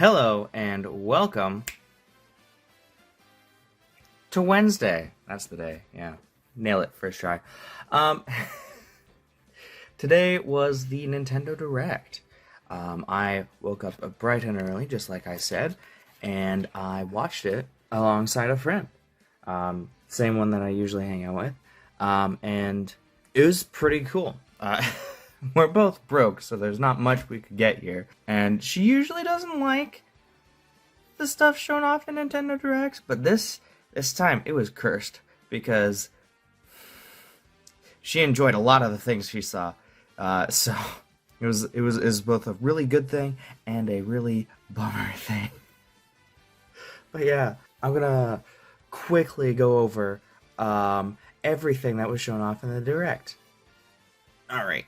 Hello and welcome to Wednesday. That's the day. Yeah. Nail it first try. Um, Today was the Nintendo Direct. I woke up bright and early, just like I said, and I watched it alongside a friend. Same one that I usually hang out with. And it was pretty cool. We're both broke, so there's not much we could get here. And she usually doesn't like the stuff shown off in Nintendo Directs, but this time it was cursed because she enjoyed a lot of the things she saw. So it was both a really good thing and a really bummer thing. But yeah, I'm gonna quickly go over everything that was shown off in the Direct. All right.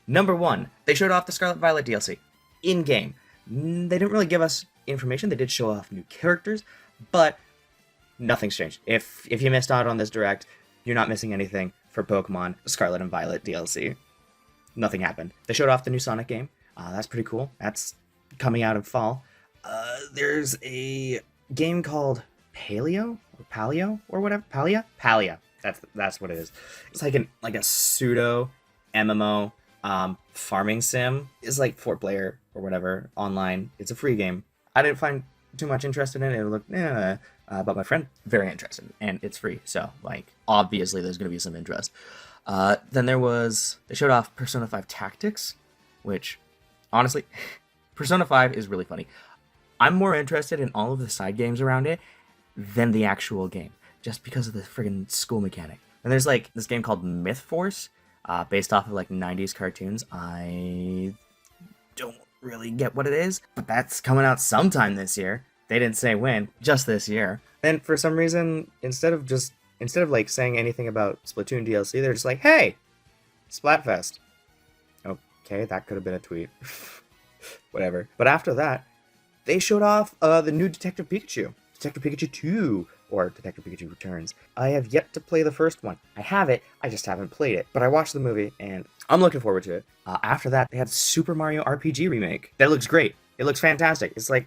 Number one, they showed off the Scarlet Violet DLC in-game. They didn't really give us information. They did show off new characters, but nothing's changed. If you missed out on this Direct, you're not missing anything for Pokemon Scarlet and Violet DLC. Nothing happened. They showed off the new Sonic game. That's pretty cool. That's coming out in fall. There's a game called Paleo or whatever. Palia. That's what it is. It's like a pseudo MMO farming sim. It's like 4-player or whatever online. It's a free game. I didn't find too much interest in it. It looked but my friend very interested, and it's free. So like obviously there's gonna be some interest. Then they showed off Persona 5 Tactics, which honestly, Persona 5 is really funny. I'm more interested in all of the side games around it than the actual game, just because of the friggin' school mechanic. And there's like this game called Myth Force, based off of like 90s cartoons. I don't really get what it is, but that's coming out sometime this year. They didn't say when, just this year. And for some reason, instead of like saying anything about Splatoon DLC, they're just like, hey, Splatfest. Okay, that could have been a tweet. Whatever. But after that, they showed off the new Detective Pikachu. Detective Pikachu 2, or Detective Pikachu Returns. I have yet to play the first one. I have it, I just haven't played it. But I watched the movie, and I'm looking forward to it. After that, they had Super Mario RPG Remake. That looks great. It looks fantastic. It's like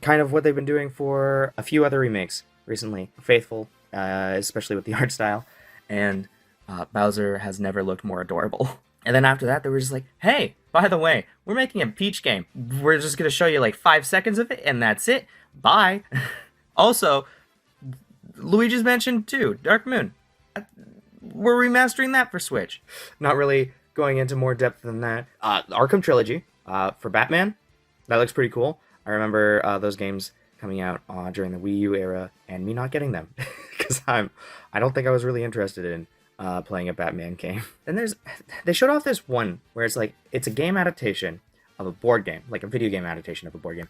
kind of what they've been doing for a few other remakes recently. Faithful, especially with the art style. And Bowser has never looked more adorable. And then after that, they were just like, hey, by the way, we're making a Peach game. We're just going to show you like 5 seconds of it, and that's it. Bye. Also, Luigi's Mansion 2, Dark Moon. We're remastering that for Switch. Not really going into more depth than that. Arkham Trilogy for Batman. That looks pretty cool. I remember those games coming out during the Wii U era and me not getting them because I don't think I was really interested in playing a Batman game. And they showed off this one where it's a game adaptation of a board game, like a video game adaptation of a board game,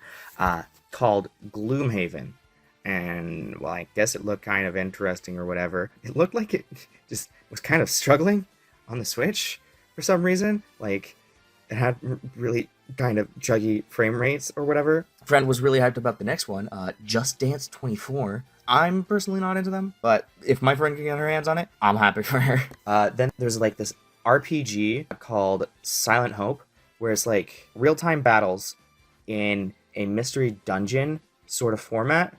called Gloomhaven. And well, I guess it looked kind of interesting or whatever. It looked like it just was kind of struggling on the Switch for some reason. Like it had really kind of chuggy frame rates or whatever. Friend was really hyped about the next one, Just Dance 24. I'm personally not into them, but if my friend can get her hands on it, I'm happy for her. Then there's like this RPG called Silent Hope, where it's like real-time battles in a mystery dungeon sort of format.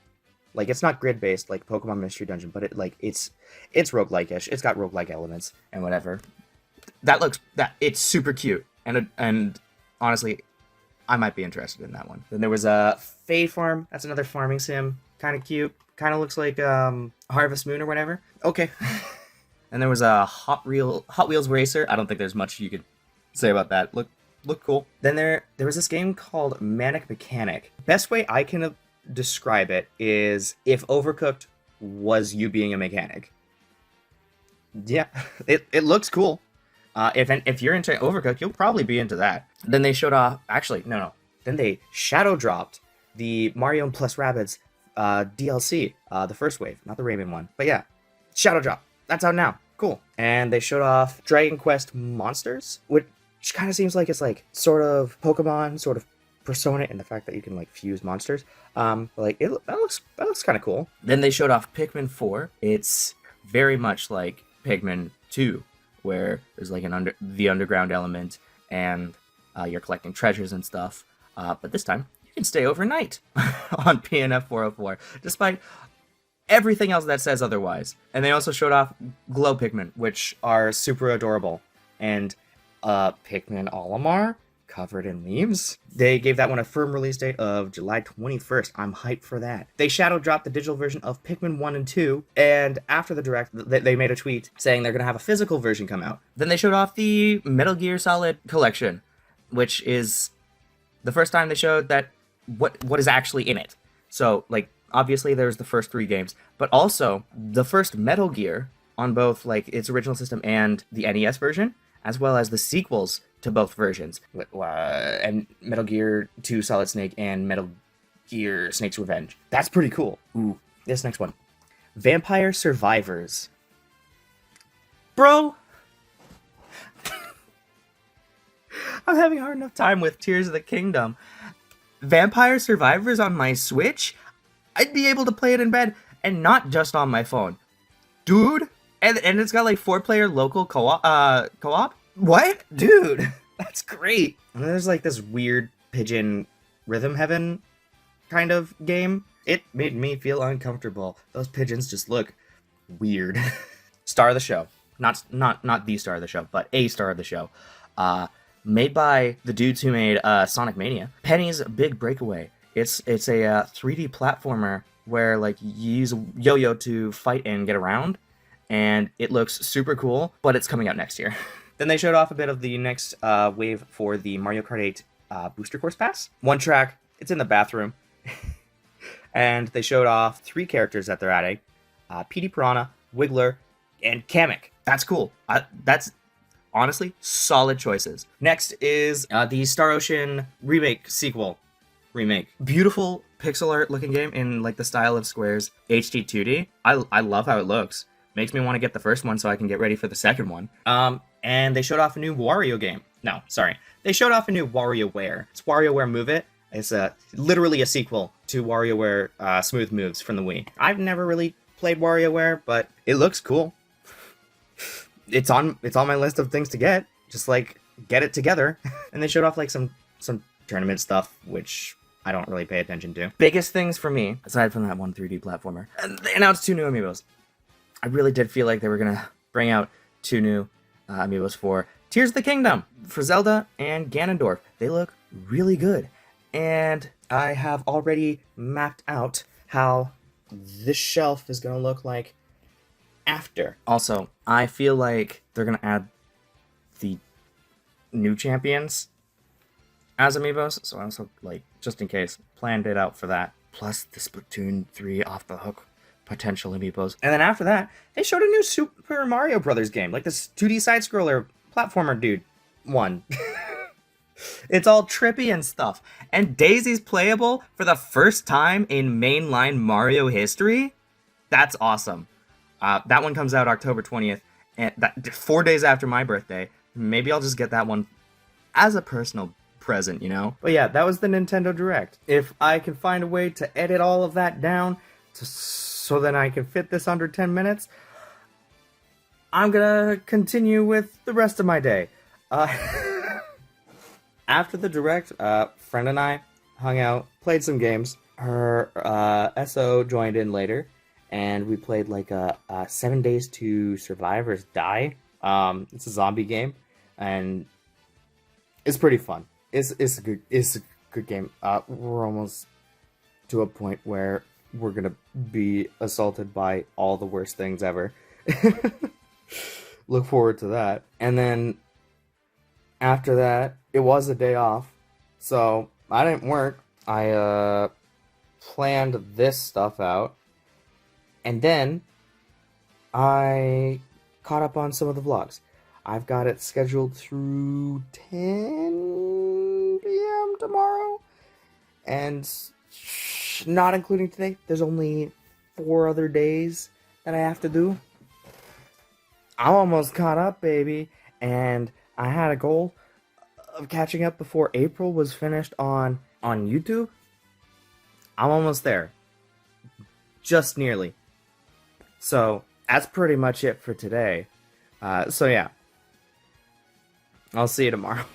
Like it's not grid-based like Pokemon Mystery Dungeon, but it's roguelike-ish. It's got roguelike elements and whatever. It's super cute, and honestly, I might be interested in that one. Then there was a Fade Farm. That's another farming sim. Kind of cute. Kind of looks like Harvest Moon or whatever. Okay. And there was a Hot Wheels Racer. I don't think there's much you could say about that. Look cool. Then there was this game called Manic Mechanic. Best way I can describe it is if Overcooked was you being a mechanic. Yeah, it looks cool. If you're into Overcooked, you'll probably be into that. Then they showed off. Actually, no. Then they shadow dropped the Mario plus Rabbids DLC, the first wave, not the Raven one. But yeah, shadow drop. That's out now. Cool. And they showed off Dragon Quest Monsters, which kind of seems like it's like sort of Pokemon, sort of Persona, and the fact that you can like fuse monsters. That looks kind of cool. Then they showed off Pikmin 4. It's very much like Pikmin 2, where there's like the underground element, and you're collecting treasures and stuff. But this time, you can stay overnight on PNF 404, despite everything else that says otherwise. And they also showed off glow Pikmin, which are super adorable. And Pikmin Olimar, covered in leaves. They gave that one a firm release date of July 21st. I'm hyped for that. They shadow dropped the digital version of Pikmin 1 and 2, and after the direct, they made a tweet saying they're going to have a physical version come out. Then they showed off the Metal Gear Solid collection, which is the first time they showed that what is actually in it. So, like, obviously there's the first 3 games, but also the first Metal Gear on both, like, its original system and the NES version, as well as the sequels to both versions, and Metal Gear 2 Solid Snake and Metal Gear Snake's Revenge. That's pretty cool. Ooh, this next one. Vampire Survivors. Bro! I'm having a hard enough time with Tears of the Kingdom. Vampire Survivors on my Switch? I'd be able to play it in bed, and not just on my phone. Dude! And it's got, like, 4-player local co-op? What? Dude, that's great. And there's, like, this weird pigeon Rhythm Heaven kind of game. It made me feel uncomfortable. Those pigeons just look weird. Star of the show. Not the star of the show, but a star of the show. Made by the dudes who made Sonic Mania. Penny's Big Breakaway. It's a 3D platformer where, like, you use a yo-yo to fight and get around, and it looks super cool, but it's coming out next year. Then they showed off a bit of the next wave for the Mario Kart 8 Booster Course Pass. One track, it's in the bathroom. And they showed off 3 characters that they're adding. Petey Piranha, Wiggler, and Kamek. That's cool. That's honestly solid choices. Next is the Star Ocean remake. Beautiful pixel art looking game in, like, the style of Square's HD 2D. I love how it looks. Makes me want to get the first one so I can get ready for the second one. And they showed off a new Wario game. No, sorry. They showed off a new WarioWare. It's WarioWare Move It. It's literally a sequel to WarioWare Smooth Moves from the Wii. I've never really played WarioWare, but it looks cool. It's on my list of things to get. Just, like, get it together. And they showed off, like, some tournament stuff, which I don't really pay attention to. Biggest things for me, aside from that one 3D platformer, they announced 2 new amiibos. I really did feel like they were gonna bring out 2 new amiibos for Tears of the Kingdom, for Zelda and Ganondorf. They look really good. And I have already mapped out how this shelf is going to look like after. Also, I feel like they're going to add the new champions as amiibos. So I also, like, just in case, planned it out for that. Plus the Splatoon 3 off the hook potential amiibos. And then after that, they showed a new Super Mario Brothers game, like this 2D side-scroller platformer dude one. It's all trippy and stuff. And Daisy's playable for the first time in mainline Mario history? That's awesome. That one comes out October 20th, and 4 days after my birthday. Maybe I'll just get that one as a personal present, you know? But yeah, that was the Nintendo Direct. If I can find a way to edit all of that down so that I can fit this under 10 minutes, I'm gonna continue with the rest of my day. After the Direct, friend and I hung out, played some games. Her SO joined in later, and we played like a 7 Days to Survivors Die. It's a zombie game, and it's pretty fun. It's a good game. We're almost to a point where we're gonna be assaulted by all the worst things ever. Look forward to that. And then after that, it was a day off, so I didn't work. I planned this stuff out, and then I caught up on some of the vlogs. I've got it scheduled through 10 p.m. tomorrow, and not including today, there's only 4 other days that I have to do. I'm almost caught up, baby, and I had a goal of catching up before April was finished on YouTube. I'm almost there. Just nearly. So, that's pretty much it for today. So yeah. I'll see you tomorrow.